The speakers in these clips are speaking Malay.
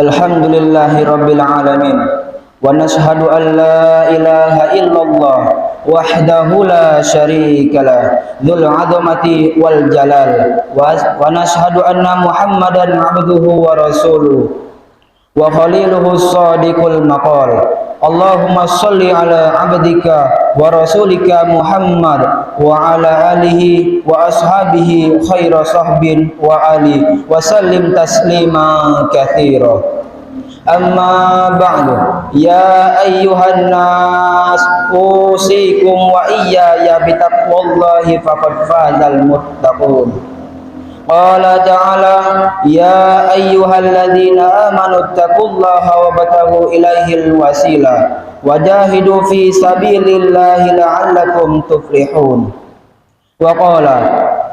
Alhamdulillahi Rabbil Alamin. Wa nashhadu an la ilaha illallah wahdahu la syarikalah dzul 'azamati wal jalal wa nashhadu anna Muhammadan 'abduhu wa rasuluhu wa khaliluhu shadiqul maqal. Allahumma shalli ala 'abdika wa rasulika Muhammad wa ala alihi wa ashabihi khaira sahbin wa ali wa sallim taslima katsira. Amma ba'du, ya ayyuhan nas, usikum wa iyaya bitaqwallahi faqad fazal muttaqun. Qala ta'ala, ya ayyuhalladzina amanu taqullaha wabtaghu ilaihil wasilah wajahidu fi sabilillahi la'allakum tuflihun. Wa qala,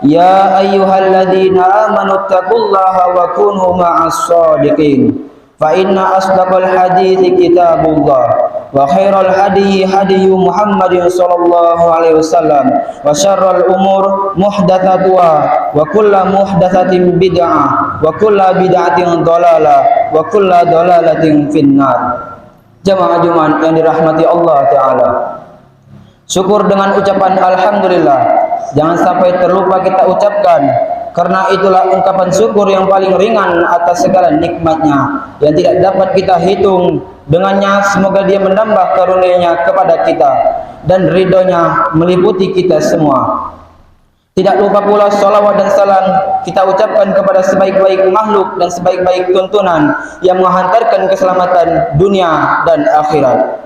ya ayyuhalladzina amanu taqullaha wa kunu ma'as shadiqin. Fa inna asdaqal hadithi kitabullah wa khairal hadiyi hadiyu Muhammadin sallallahu alaihi wasallam wa syarrul umur muhdatsatuha wa kullu muhdatsatin bid'ah wa kullu bid'atin dhalalah wa kullu dhalalatin finnar. Jamaah Jumat yang dirahmati Allah taala, syukur dengan ucapan alhamdulillah jangan sampai terlupa kita ucapkan, karena itulah ungkapan syukur yang paling ringan atas segala nikmatnya yang tidak dapat kita hitung. Dengannya semoga dia menambah karunia-Nya kepada kita dan ridhonya meliputi kita semua. Tidak lupa pula salawat dan salam kita ucapkan kepada sebaik-baik makhluk dan sebaik-baik tuntunan yang menghantarkan keselamatan dunia dan akhirat.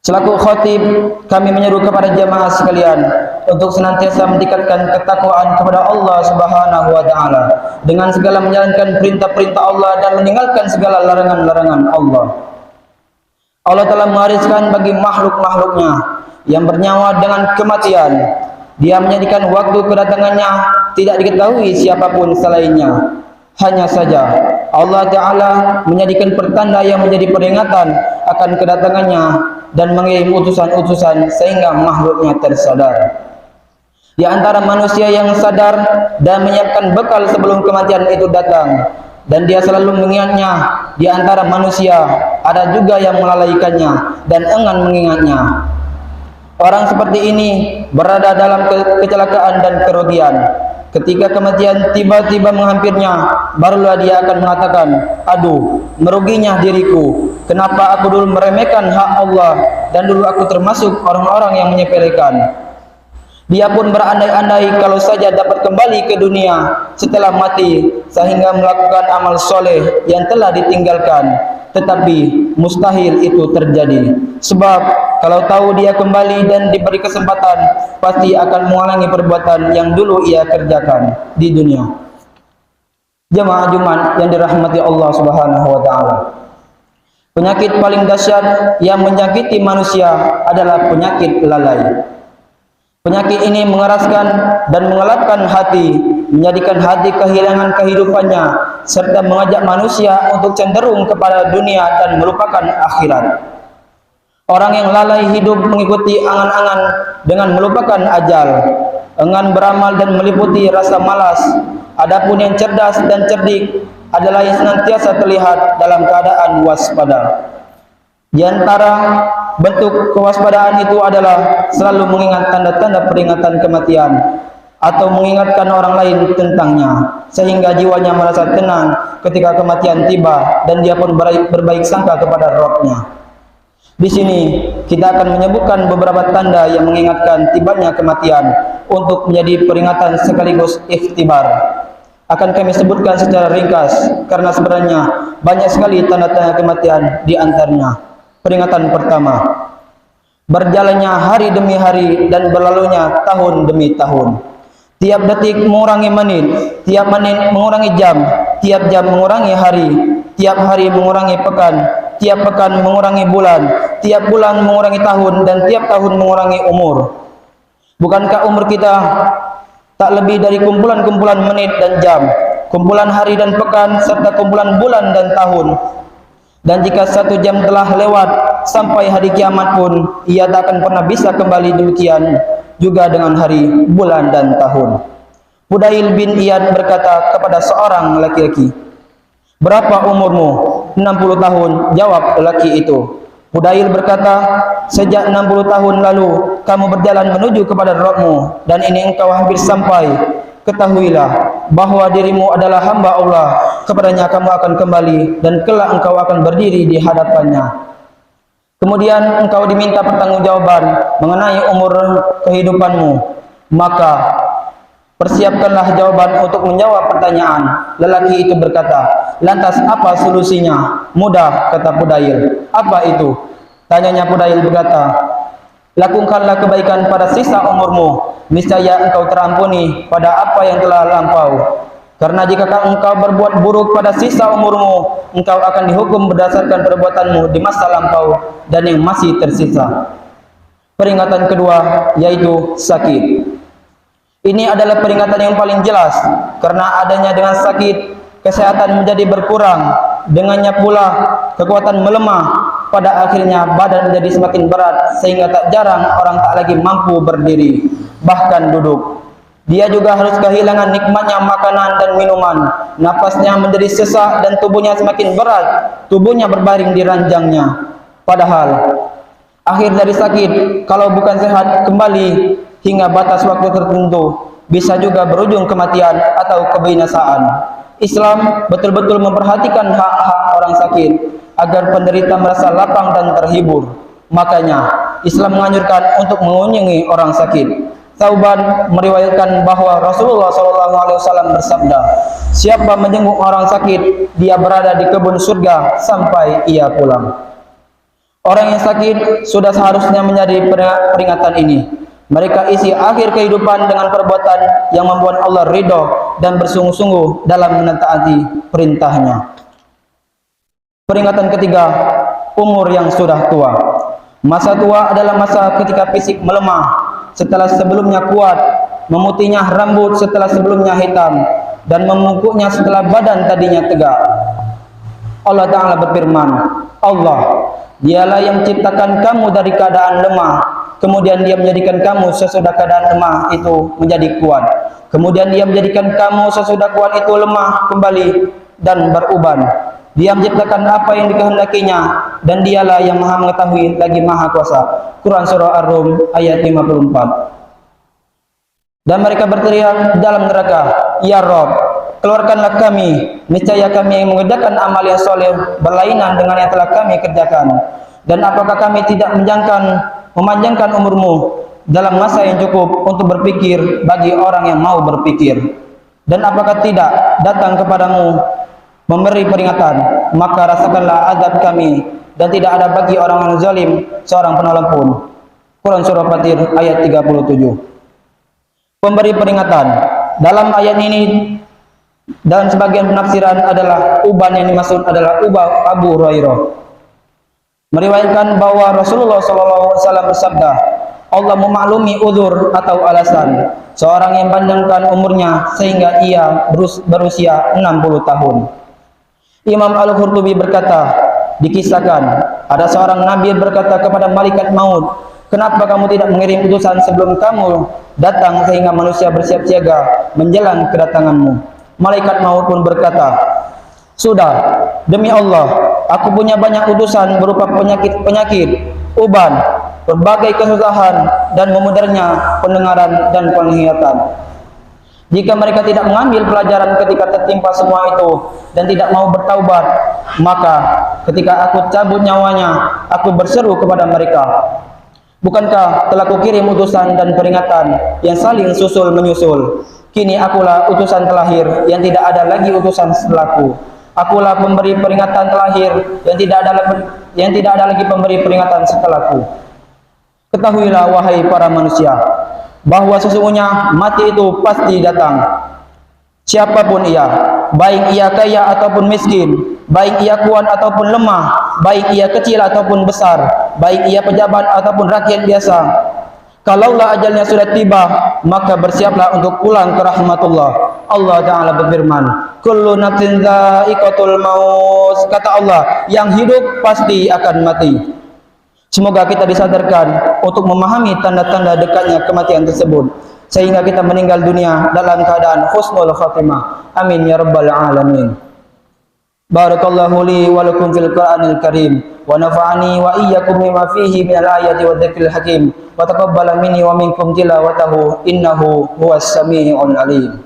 Selaku khatib, kami menyeru kepada jamaah sekalian untuk senantiasa meningkatkan ketakwaan kepada Allah Subhanahu wa taala dengan segala menjalankan perintah-perintah Allah dan meninggalkan segala larangan-larangan Allah. Allah telah mewariskan bagi makhluk-makhluknya yang bernyawa dengan kematian. Dia menjadikan waktu kedatangannya tidak diketahui siapapun selainnya. Hanya saja Allah Ta'ala menjadikan pertanda yang menjadi peringatan akan kedatangannya dan mengirim utusan-utusan sehingga makhluknya tersadar. Di antara manusia yang sadar dan menyiapkan bekal sebelum kematian itu datang, dan dia selalu mengingatnya, di antara manusia ada juga yang melalaikannya dan enggan mengingatnya. Orang seperti ini berada dalam kecelakaan dan kerugian. Ketika kematian tiba-tiba menghampirnya, barulah dia akan mengatakan, aduh, meruginya diriku. Kenapa aku dulu meremehkan hak Allah dan dulu aku termasuk orang-orang yang menyepelekan. Dia pun berandai-andai kalau saja dapat kembali ke dunia setelah mati sehingga melakukan amal soleh yang telah ditinggalkan. Tetapi mustahil itu terjadi. Sebab kalau tahu dia kembali dan diberi kesempatan, pasti akan mengulangi perbuatan yang dulu ia kerjakan di dunia. Jamaah Jumat yang dirahmati Allah Subhanahu wa taala. Penyakit paling dahsyat yang menyakiti manusia adalah penyakit lalai. Penyakit ini mengeraskan dan mengelapkan hati, menjadikan hati kehilangan kehidupannya, serta mengajak manusia untuk cenderung kepada dunia dan melupakan akhirat. Orang yang lalai hidup mengikuti angan-angan dengan melupakan ajal, enggan beramal dan meliputi rasa malas. Adapun yang cerdas dan cerdik adalah yang senantiasa terlihat dalam keadaan waspada. Di antara bentuk kewaspadaan itu adalah selalu mengingat tanda-tanda peringatan kematian atau mengingatkan orang lain tentangnya, sehingga jiwanya merasa tenang ketika kematian tiba dan dia pun berbaik sangka kepada Rabb-Nya. Di sini kita akan menyebutkan beberapa tanda yang mengingatkan tibanya kematian untuk menjadi peringatan sekaligus ikhtibar. Akan kami sebutkan secara ringkas karena sebenarnya banyak sekali tanda-tanda kematian di antaranya. Peringatan pertama, berjalannya hari demi hari dan berlalunya tahun demi tahun. Tiap detik mengurangi menit, tiap menit mengurangi jam, tiap jam mengurangi hari, tiap hari mengurangi pekan, tiap pekan mengurangi bulan, tiap bulan mengurangi tahun, dan tiap tahun mengurangi umur. Bukankah umur kita tak lebih dari kumpulan-kumpulan menit dan jam, kumpulan hari dan pekan, serta kumpulan bulan dan tahun? Dan jika 1 jam telah lewat sampai hari kiamat pun, ia tak akan pernah bisa kembali. Demikian juga dengan hari, bulan, dan tahun. Fudail bin Iyad berkata kepada seorang laki-laki, "Berapa umurmu?" 60 tahun, jawab lelaki itu. Fudail berkata, sejak 60 tahun lalu kamu berjalan menuju kepada Rabbmu dan ini engkau hampir sampai. Ketahuilah bahwa dirimu adalah hamba Allah, kepadanya kamu akan kembali dan kelak engkau akan berdiri di hadapannya. Kemudian engkau diminta pertanggungjawaban mengenai umur kehidupanmu, maka persiapkanlah jawaban untuk menjawab pertanyaan. Lelaki itu berkata, lantas apa solusinya? Mudah, kata Fudail. Apa itu? Tanyanya. Fudail berkata, lakukanlah kebaikan pada sisa umurmu, niscaya engkau terampuni pada apa yang telah lampau. Karena jika engkau berbuat buruk pada sisa umurmu, engkau akan dihukum berdasarkan perbuatanmu di masa lampau dan yang masih tersisa. Peringatan kedua yaitu sakit. Ini adalah peringatan yang paling jelas, karena adanya dengan sakit, kesehatan menjadi berkurang, dengannya pula kekuatan melemah, pada akhirnya badan menjadi semakin berat, sehingga tak jarang orang tak lagi mampu berdiri, bahkan duduk. Dia juga harus kehilangan nikmatnya makanan dan minuman, napasnya menjadi sesak dan tubuhnya semakin berat, tubuhnya berbaring di ranjangnya. Padahal, akhir dari sakit, kalau bukan sehat kembali, hingga batas waktu tertentu, bisa juga berujung kematian atau kebinasaan. Islam betul-betul memperhatikan hak-hak orang sakit agar penderita merasa lapang dan terhibur. Makanya Islam menganjurkan untuk mengunjungi orang sakit. Thauban meriwayatkan bahwa Rasulullah SAW bersabda, siapa menjenguk orang sakit, dia berada di kebun surga sampai ia pulang. Orang yang sakit sudah seharusnya menjadi peringatan ini. Mereka isi akhir kehidupan dengan perbuatan yang membuat Allah ridho dan bersungguh-sungguh dalam menaati perintahnya. Peringatan ketiga, umur yang sudah tua. Masa tua adalah masa ketika fisik melemah setelah sebelumnya kuat, memutihnya rambut setelah sebelumnya hitam, dan memungkuknya setelah badan tadinya tegak. Allah Ta'ala berfirman, Allah, dialah yang menciptakan kamu dari keadaan lemah, kemudian dia menjadikan kamu sesudah keadaan lemah itu menjadi kuat. Kemudian dia menjadikan kamu sesudah kuat itu lemah kembali dan beruban. Dia menciptakan apa yang dikehendakinya, dan dialah yang maha mengetahui lagi maha kuasa. Quran Surah Ar-Rum ayat 54. Dan mereka berteriak dalam neraka, Ya Rabb, keluarkanlah kami, niscaya kami yang mengerjakan amal yang soleh berlainan dengan yang telah kami kerjakan. Dan apakah kami tidak memanjangkan umurmu dalam masa yang cukup untuk berpikir bagi orang yang mau berpikir? Dan apakah tidak datang kepadamu memberi peringatan, maka rasakanlah azab kami, dan tidak ada bagi orang yang zalim seorang penolong pun. Quran Surah Fatir ayat 37. Pemberi peringatan dalam ayat ini dan sebagian penafsiran adalah uban yang dimaksud adalah ubah Abu Hurairah. Meriwayatkan bahwa Rasulullah SAW bersabda, Allah memaklumi uzur atau alasan seorang yang panjangkan umurnya sehingga ia berusia 60 tahun. Imam Al-Qurtubi berkata, dikisahkan ada seorang nabi berkata kepada malaikat maut, kenapa kamu tidak mengirim utusan sebelum kamu datang sehingga manusia bersiap siaga menjelang kedatanganmu? Malaikat maut pun berkata, sudah, demi Allah, aku punya banyak utusan berupa penyakit, uban, berbagai kesusahan, dan memudarnya pendengaran dan penglihatan. Jika mereka tidak mengambil pelajaran ketika tertimpa semua itu dan tidak mau bertaubat, maka ketika aku cabut nyawanya, aku berseru kepada mereka, bukankah telah kukirim utusan dan peringatan yang saling susul menyusul? Kini akulah utusan terakhir yang tidak ada lagi utusan setelahku. Akulah pemberi peringatan terakhir yang tidak ada lagi pemberi peringatan setelahku. Ketahuilah wahai para manusia, bahwa sesungguhnya mati itu pasti datang. Siapapun ia, baik ia kaya ataupun miskin, baik ia kuat ataupun lemah, baik ia kecil ataupun besar, baik ia pejabat ataupun rakyat biasa. Kalaulah ajalnya sudah tiba, maka bersiaplah untuk pulang ke rahmatullah. Allah Ta'ala berfirman, kullu nafsin dha'iqatul maut. Kata Allah, yang hidup pasti akan mati. Semoga kita disadarkan untuk memahami tanda-tanda dekatnya kematian tersebut, sehingga kita meninggal dunia dalam keadaan husnul khatimah. Amin ya rabbal alamin. Barakallahu li wa lakum fil Qur'anil Karim wa nafa'ani wa iyyakum bima fihi minal ayati wa dzikril hakim wa taqabbala minni wa minkum tilawatahu innahu huwas samii'ul alim.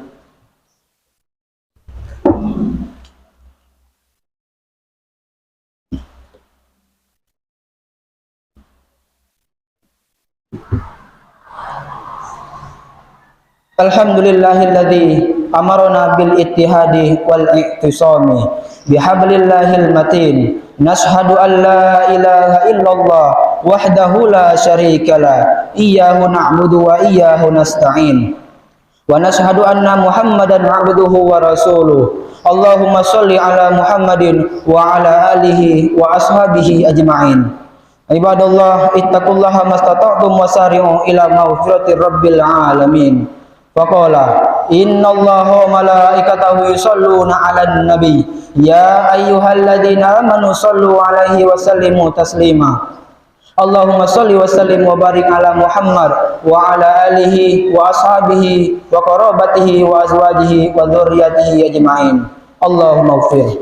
Alhamdulillahilladzi amarna bil ittihadi wal i'tisami bihablillahil matin. Nashhadu an la ilaha illallah wahdahu la syarikalah, iyyahu na'budu wa iyyahu nasta'in. Wa nashhadu anna Muhammadan 'abduhu wa rasuluh. Allahumma shalli ala Muhammadin wa ala alihi wa ashabihi ajma'in. Ibadallah, ittaqullaha mastata'tum wasari'u ila maghfiratir rabbil alamin. Faqala innallaha wa malaikatahu yusholluna 'alan nabi ya ayyuhalladzina amanu shollu 'alaihi wa sallimu taslima. Allahumma sholli wa sallim wa barik ala Muhammad wa ala alihi wa ashabihi wa qarabatihi wa azwajihi wa dzurriyyatihi ajma'in. Allahumma ighfir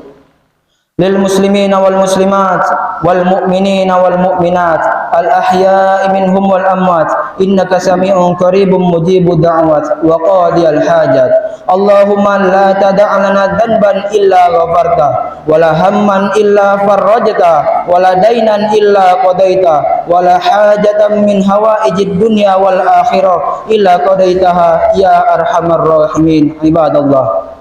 lil muslimina wal muslimat wal mu'minina wal mu'minat al ahya'i minhum wal amwat innaka sami'un qaribun mujibud da'wat wa qadiyal hajat. Allahumma la tada' lana dhanban illa ghafarta wa la hamman illa farajta wa la dainan illa qadaita wa la hajatan min hawaijid dunya wal akhirah illa qadaitaha ya arhamar rahimin. Ibadallah,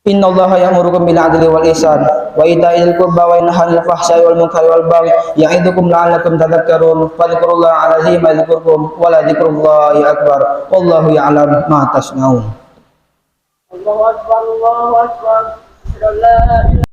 innallaha ya'murukum bil 'adli wal ihsan wa itaa'il qurba wa yanha 'anil fahsya'i wal munkari wal baghi ya'idukum la'allakum tadhakkarun. Fadhkurullaha 'azima yadhkurkum wa la dzikrullahi akbar wallahu ya'lam ma tasna'un. Allahu akbar, Allahu akbar.